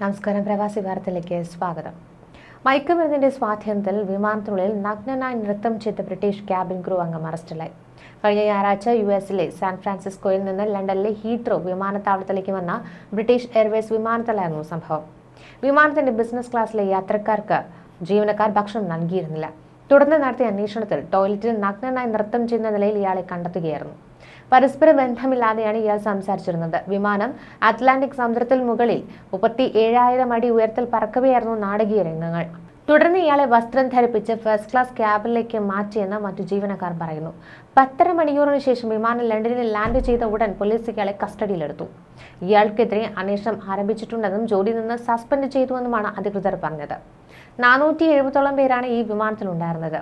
നമസ്കാരം. പ്രവാസി വാർത്തയിലേക്ക് സ്വാഗതം. മയക്കുമരുന്നിന്റെ സ്വാധീനത്തിൽ വിമാനത്തിനുള്ളിൽ നഗ്നനായി നൃത്തം ചെയ്ത ബ്രിട്ടീഷ് ക്യാബിൻ ക്രൂ അംഗം അറസ്റ്റിലായി. കഴിഞ്ഞ ഞായറാഴ്ച യുഎസിലെ സാൻ ഫ്രാൻസിസ്കോയിൽ നിന്ന് ലണ്ടനിലെ ഹീത്രോ വിമാനത്താവളത്തിലേക്ക് വന്ന ബ്രിട്ടീഷ് എയർവേസ് വിമാനത്തിലായിരുന്നു സംഭവം. വിമാനത്തിന്റെ ബിസിനസ് ക്ലാസ്സിലെ യാത്രക്കാർക്ക് ജീവനക്കാർ ഭക്ഷണം നൽകിയിരുന്നില്ല. തുടർന്ന് നടത്തിയ അന്വേഷണത്തിൽ ടോയ്ലറ്റിൽ നഗ്നനായി നൃത്തം ചെയ്യുന്ന നിലയിൽ ഇയാളെ കണ്ടെത്തുകയായിരുന്നു. പരസ്പര ബന്ധമില്ലാതെയാണ് ഇയാൾ സംസാരിച്ചിരുന്നത്. വിമാനം അറ്റ്ലാന്റിക് സമുദ്രത്തിൽ മുകളിൽ 37,000 അടി ഉയരത്തിൽ പറക്കവെയായിരുന്നു നാടകീയ രംഗങ്ങൾ. തുടർന്ന് ഇയാളെ വസ്ത്രം ധരിപ്പിച്ച് ഫസ്റ്റ് ക്ലാസ് ക്യാബിലേക്ക് മാറ്റിയെന്ന് മറ്റു ജീവനക്കാർ പറയുന്നു. 10.5 മണിക്കൂറിന് ശേഷം വിമാനം ലണ്ടനിൽ ലാൻഡ് ചെയ്ത ഉടൻ പോലീസ് ഇയാളെ കസ്റ്റഡിയിലെടുത്തു. ഇയാൾക്കെതിരെ അന്വേഷണം ആരംഭിച്ചിട്ടുണ്ടെന്നും ജോലിയിൽ നിന്ന് സസ്പെൻഡ് ചെയ്തുവെന്നുമാണ് അധികൃതർ പറഞ്ഞത്. 470ഓളം പേരാണ് ഈ വിമാനത്തിലുണ്ടായിരുന്നത്.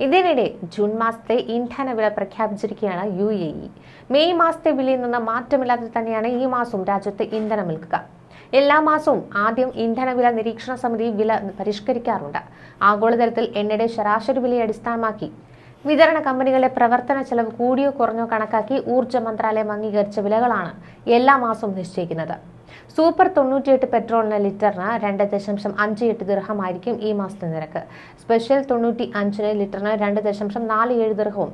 ഇതിനിടെ ജൂൺ മാസത്തെ ഇന്ധന വില പ്രഖ്യാപിച്ചിരിക്കുകയാണ് UAE. മെയ് മാസത്തെ വിലയിൽ നിന്ന് മാറ്റമില്ലാതെ തന്നെയാണ് ഈ മാസവും രാജ്യത്ത് ഇന്ധനം വിൽക്കുക. എല്ലാ മാസവും ആദ്യം ഇന്ധനവില നിരീക്ഷണ സമിതി വില പരിഷ്കരിക്കാറുണ്ട്. ആഗോളതലത്തിൽ എണ്ണയുടെ ശരാശരി വിലയെ അടിസ്ഥാനമാക്കി വിതരണ കമ്പനികളുടെ പ്രവർത്തന ചെലവ് കൂടിയോ കുറഞ്ഞോ കണക്കാക്കി ഊർജ്ജ മന്ത്രാലയം അംഗീകരിച്ച വിലകളാണ് എല്ലാ മാസവും നിശ്ചയിക്കുന്നത്. സൂപ്പർ 98 പെട്രോളിന് ലിറ്ററിന് 2.58 ദിർഹമായിരിക്കും ഈ മാസത്തെ നിരക്ക്. സ്പെഷ്യൽ 95 ലിറ്ററിന് 2.47 ദിർഹവും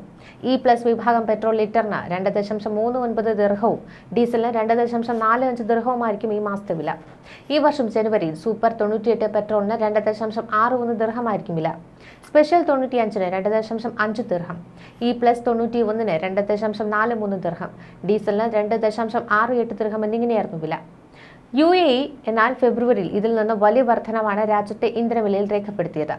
E+ വിഭാഗം പെട്രോൾ ലിറ്ററിന് 2.39 ദിർഹവും ഡീസലിന് 2.45 ദിർഹവുമായിരിക്കും ഈ മാസത്തെ വില. ഈ വർഷം ജനുവരിയിൽ സൂപ്പർ 98 പെട്രോളിന് 2.63 ദിർഹമായിരിക്കും വില. സ്പെഷ്യൽ 95-ന് 2.5 ദിർഹം, E+ 91-ന് 2.43 ദിർഹം, ഡീസലിന് 2.68 ദിർഹം എന്നിങ്ങനെയായിരുന്നു വില. UAE എന്നാൽ ഫെബ്രുവരിയിൽ ഇതിൽ നിന്ന് വലിയ വർധനവാണ് രാജ്യത്തെ ഇന്ധനവിലയിൽ രേഖപ്പെടുത്തിയത്.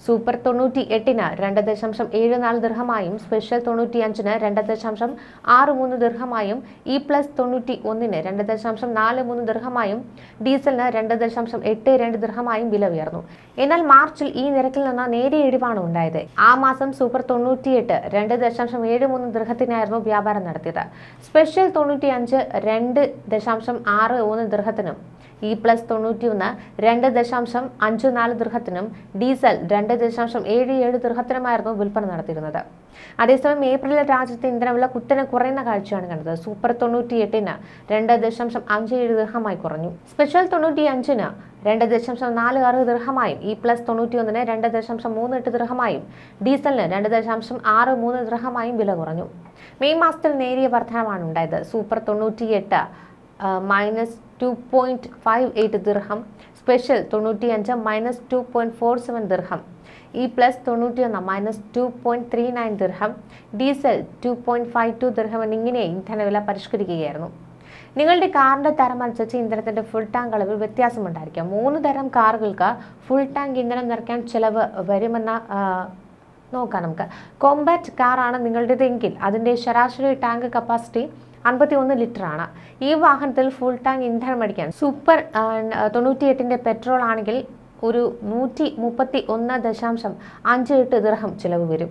സൂപ്പർ 98-ന് 2.74 ദിർഹമായും സ്പെഷ്യൽ 95-ന് 2.63 ദിർഹമായും E+ 91-ന് 2.43 ദിർഹമായും ഡീസലിന് 2.82 ദിർഹമായും വില ഉയർന്നു. എന്നാൽ മാർച്ചിൽ ഈ നിരക്കിൽ നിന്ന് നേരിയ ഇടിവാണ് ഉണ്ടായത്. ആ മാസം സൂപ്പർ 98 2.73 ദിർഹത്തിനായിരുന്നു വ്യാപാരം നടത്തിയത്. സ്പെഷ്യൽ 95 2.63 ദിർഹത്തിനും E+ 91 2.54 ദിർഹത്തിനും ഡീസൽ 2.77 ദിർഹത്തിനുമായിരുന്നു വിൽപ്പന നടത്തിയിരുന്നത്. അതേസമയം ഏപ്രിലിൽ രാജ്യത്തെ ഇന്ധനവില കുത്തനെ കുറയുന്ന കാഴ്ചയാണ് കണ്ടത്. സൂപ്പർ 98-ന് 2.57 ദിർഹമായി കുറഞ്ഞു. സ്പെഷ്യൽ 95-ന് 2.46 ദിർഹമായും E+ 91-ന് 2.38 ദിർഹമായും ഡീസലിന് 2.63 ദിർഹമായും വില കുറഞ്ഞു. മെയ് മാസത്തിൽ നേരിയ വർധനമാണ് ഉണ്ടായത്. സൂപ്പർ 98 -2.58 ദിർഹം, സ്പെഷ്യൽ 95 -2.47 ദിർഹം, E+ 91 -2.39 ദിർഹം, ഡീസൽ 2.52 ദിർഹം എന്നിങ്ങനെ ഇന്ധനവില പരിഷ്കരിക്കുകയായിരുന്നു. നിങ്ങളുടെ കാറിന്റെ തരം അനുസരിച്ച് ഇന്ധനത്തിന്റെ ഫുൾ ടാങ്ക് അളവിൽ വ്യത്യാസമുണ്ടായിരിക്കാം. 3 തരം കാറുകൾക്ക് ഫുൾ ടാങ്ക് ഇന്ധനം നിറയ്ക്കാൻ ചിലവ് വരുമെന്ന നോക്കാം നമുക്ക്. കോമ്പാക്ട് കാറാണ് നിങ്ങളുടേതെങ്കിൽ അതിന്റെ ശരാശരി ടാങ്ക് കപ്പാസിറ്റി 51 ലിറ്ററാണ്. ഈ വാഹനത്തിൽ ഫുൾ ടാങ്ക് ഇന്ധനം അടിക്കാൻ സൂപ്പർ 98-ന്റെ പെട്രോൾ ആണെങ്കിൽ ഒരു 131.58 ദിർഹം ചിലവ് വരും.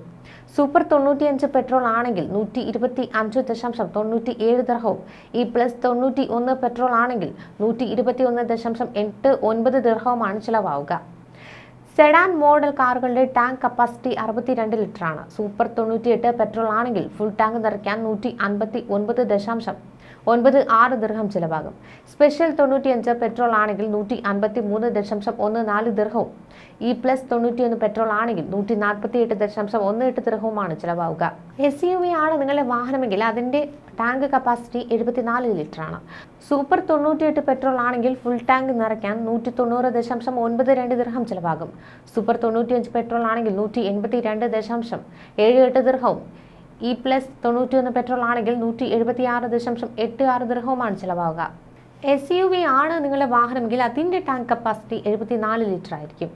സൂപ്പർ 95 പെട്രോൾ ആണെങ്കിൽ 125.97 ദിർഹവും E+ 91 പെട്രോൾ ആണെങ്കിൽ 121.89 ദിർഹവുമാണ് ചിലവാവുക. സെഡാൻ മോഡൽ കാറുകളുടെ ടാങ്ക് കപ്പാസിറ്റി 62 ലിറ്ററാണ്. സൂപ്പർ 98 പെട്രോൾ ആണെങ്കിൽ ഫുൾ ടാങ്ക് നിറയ്ക്കാൻ 159.96 ദിർഹം ചിലവാകും. സ്പെഷ്യൽ 95 പെട്രോൾ ആണെങ്കിൽ 153.14 ദിർഹവും E+ 91 പെട്രോൾ ആണെങ്കിൽ 148.18 ദിർഹവുമാണ് ചിലവാവുക. SUV ആണ് നിങ്ങളുടെ വാഹനമെങ്കിൽ അതിന്റെ ടാങ്ക് കപ്പാസിറ്റി 74 ലിറ്ററാണ്. സൂപ്പർ 98 പെട്രോൾ ആണെങ്കിൽ ഫുൾ ടാങ്ക് നിറയ്ക്കാൻ 190.92 ദിർഹം ചിലവാകും. സൂപ്പർ 95 പെട്രോൾ ആണെങ്കിൽ 182.78 ദിർഹവും E+ 91 പെട്രോൾ ആണെങ്കിൽ 176.86 ദിർഹവുമാണ് ചിലവാവുക. SUV ആണ് നിങ്ങളുടെ വാഹനമെങ്കിൽ അതിന്റെ ടാങ്ക് കപ്പാസിറ്റി 74 ലിറ്റർ ആയിരിക്കും.